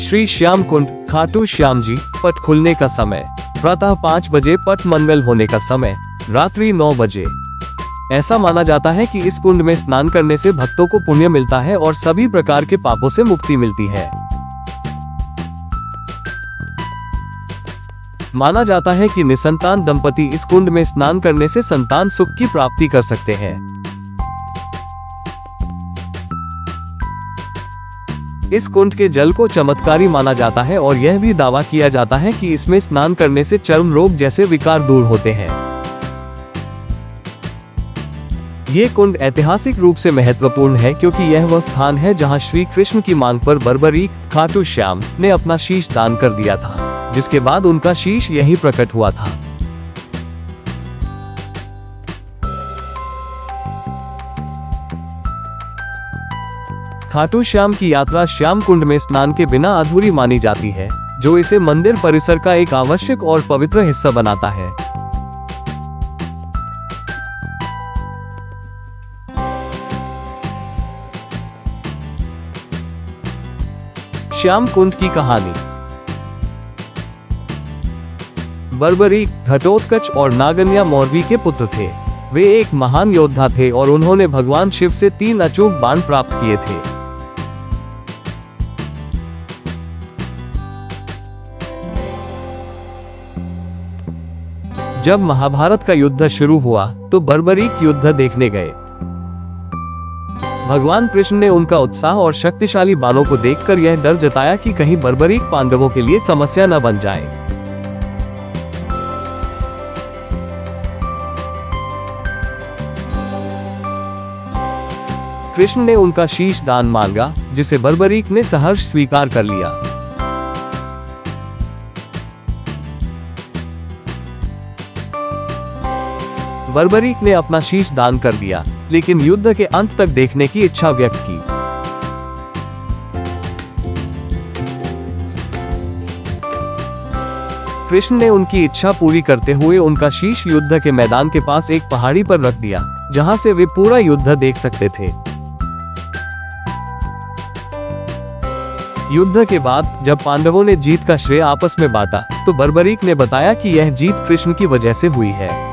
श्री श्याम कुंड खाटू श्याम जी पट खुलने का समय प्रातः 5 बजे, पट मंगल होने का समय रात्रि 9 बजे। ऐसा माना जाता है कि इस कुंड में स्नान करने से भक्तों को पुण्य मिलता है और सभी प्रकार के पापों से मुक्ति मिलती है। माना जाता है कि निसंतान दंपति इस कुंड में स्नान करने से संतान सुख की प्राप्ति कर सकते हैं। इस कुंड के जल को चमत्कारी माना जाता है और यह भी दावा किया जाता है कि इसमें स्नान करने से चर्म रोग जैसे विकार दूर होते हैं। ये कुंड ऐतिहासिक रूप से महत्वपूर्ण है क्योंकि यह वह स्थान है जहां श्री कृष्ण की मांग पर बर्बरीक खाटू श्याम ने अपना शीश दान कर दिया था, जिसके बाद उनका शीश यहीं प्रकट हुआ था। खाटू श्याम की यात्रा श्याम कुंड में स्नान के बिना अधूरी मानी जाती है, जो इसे मंदिर परिसर का एक आवश्यक और पवित्र हिस्सा बनाता है। श्याम कुंड की कहानी। बर्बरीक, घटोत्कच और नागन्या मौर्वी के पुत्र थे। वे एक महान योद्धा थे और उन्होंने भगवान शिव से 3 अचूक बाण प्राप्त किए थे। जब महाभारत का युद्ध शुरू हुआ तो बर्बरीक युद्ध देखने गए। भगवान कृष्ण ने उनका उत्साह और शक्तिशाली बाणों को देखकर यह डर जताया कि कहीं बर्बरीक पांडवों के लिए समस्या न बन जाए। कृष्ण ने उनका शीश दान मांगा, जिसे बर्बरीक ने सहर्ष स्वीकार कर लिया। बर्बरीक ने अपना शीश दान कर दिया, लेकिन युद्ध के अंत तक देखने की इच्छा व्यक्त की। कृष्ण ने उनकी इच्छा पूरी करते हुए उनका शीश युद्ध के मैदान के पास एक पहाड़ी पर रख दिया, जहां से वे पूरा युद्ध देख सकते थे। युद्ध के बाद जब पांडवों ने जीत का श्रेय आपस में बांटा, तो बर्बरीक ने बताया कि यह जीत कृष्ण की वजह से हुई है।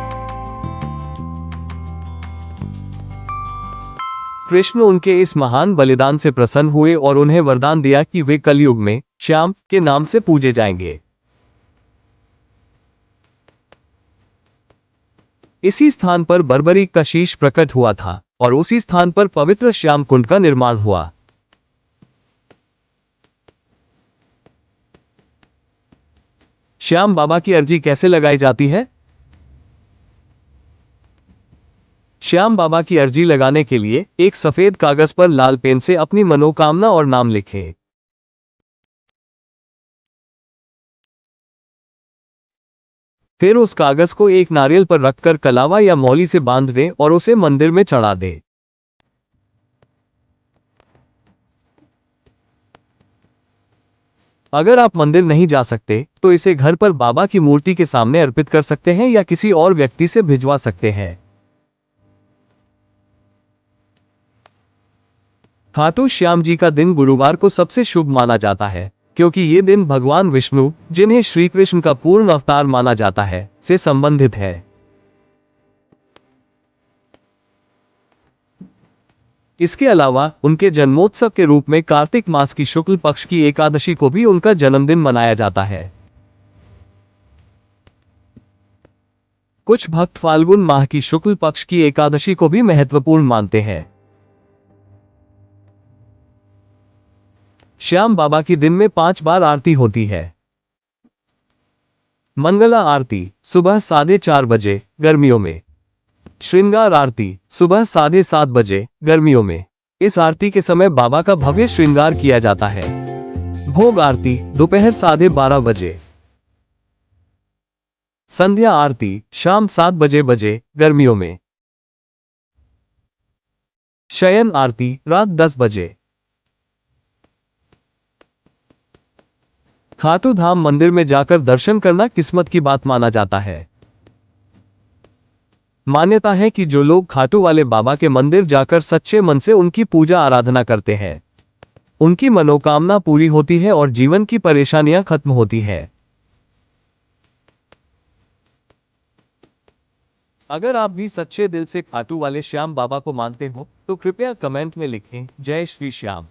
कृष्ण उनके इस महान बलिदान से प्रसन्न हुए और उन्हें वरदान दिया कि वे कलयुग में श्याम के नाम से पूजे जाएंगे। इसी स्थान पर बर्बरीक का शीश प्रकट हुआ था और उसी स्थान पर पवित्र श्याम कुंड का निर्माण हुआ। श्याम बाबा की अर्जी कैसे लगाई जाती है? श्याम बाबा की अर्जी लगाने के लिए एक सफेद कागज पर लाल पेन से अपनी मनोकामना और नाम लिखें। फिर उस कागज को एक नारियल पर रखकर कलावा या मौली से बांध दें और उसे मंदिर में चढ़ा दें। अगर आप मंदिर नहीं जा सकते तो इसे घर पर बाबा की मूर्ति के सामने अर्पित कर सकते हैं या किसी और व्यक्ति से भिजवा सकते हैं। खाटू श्याम जी का दिन गुरुवार को सबसे शुभ माना जाता है, क्योंकि ये दिन भगवान विष्णु, जिन्हें श्री कृष्ण का पूर्ण अवतार माना जाता है, से संबंधित है। इसके अलावा उनके जन्मोत्सव के रूप में कार्तिक मास की शुक्ल पक्ष की एकादशी को भी उनका जन्मदिन मनाया जाता है। कुछ भक्त फाल्गुन माह की शुक्ल पक्ष की एकादशी को भी महत्वपूर्ण मानते हैं। श्याम बाबा की दिन में 5 बार आरती होती है। मंगला आरती सुबह 4:30 बजे गर्मियों में। श्रृंगार आरती सुबह 7:30 बजे गर्मियों में। इस आरती के समय बाबा का भव्य श्रृंगार किया जाता है। भोग आरती दोपहर 12:30 बजे। संध्या आरती शाम 7 बजे गर्मियों में। शयन आरती रात 10 बजे। खाटू धाम मंदिर में जाकर दर्शन करना किस्मत की बात माना जाता है। मान्यता है कि जो लोग खाटू वाले बाबा के मंदिर जाकर सच्चे मन से उनकी पूजा आराधना करते हैं, उनकी मनोकामना पूरी होती है और जीवन की परेशानियां खत्म होती है। अगर आप भी सच्चे दिल से खाटू वाले श्याम बाबा को मानते हो तो कृपया कमेंट में लिखें जय श्री श्याम।